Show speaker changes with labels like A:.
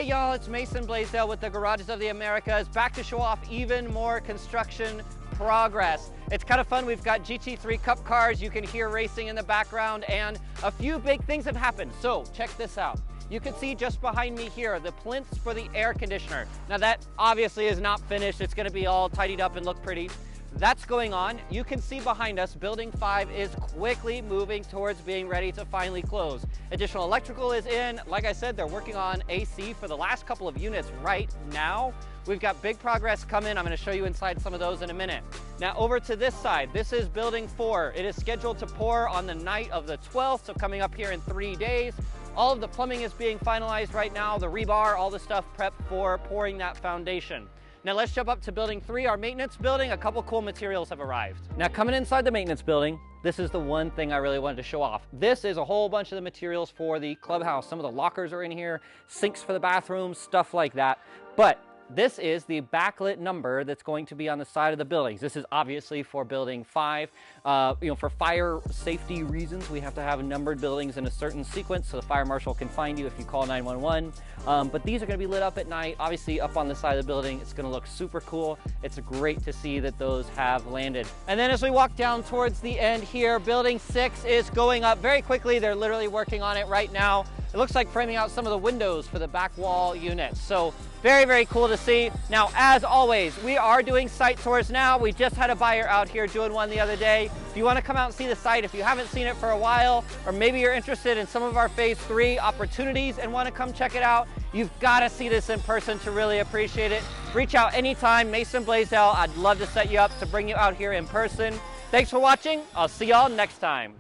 A: y'all, it's Mason Bleasdell with the Garages of the Americas, back to show off even more construction progress. It's kind of fun. We've got GT3 Cup cars, you can hear racing in the background, and a few big things have happened. So check this out. You can see just behind me here, the plinths for the air conditioner. Now that obviously is not finished. It's gonna be all tidied up and look pretty. That's going on. You can see behind us, Building 5 is quickly moving towards being ready to finally close. Additional electrical is in. Like I said, they're working on AC for the last couple of units right now. We've got big progress coming. I'm gonna show you inside some of those in a minute. Now over to this side, this is Building 4. It is scheduled to pour on the night of the 12th, so coming up here in 3 days. All of the plumbing is being finalized right now, the rebar, all the stuff prepped for pouring that foundation. Now let's jump up to Building 3, our maintenance building. A couple cool materials have arrived. Now coming inside the maintenance building, this is the one thing I really wanted to show off. This is a whole bunch of the materials for the clubhouse. Some of the lockers are in here, sinks for the bathrooms, stuff like that. But this is the backlit number that's going to be on the side of the buildings. This is obviously for Building 5. For fire safety reasons, we have to have numbered buildings in a certain sequence so the fire marshal can find you if you call 911. But these are going to be lit up at night, obviously up on the side of the building. It's going to look super cool. It's great to see that those have landed. And then as we walk down towards the end here, Building 6 is going up very quickly. They're literally working on it right now. It looks like framing out some of the windows for the back wall units. So very, very cool to see. Now, as always, we are doing site tours now. We just had a buyer out here doing one the other day. If you want to come out and see the site, if you haven't seen it for a while, or maybe you're interested in some of our Phase 3 opportunities and want to come check it out, you've got to see this in person to really appreciate it. Reach out anytime, Mason Bleasdell. I'd love to set you up to bring you out here in person. Thanks for watching. I'll see y'all next time.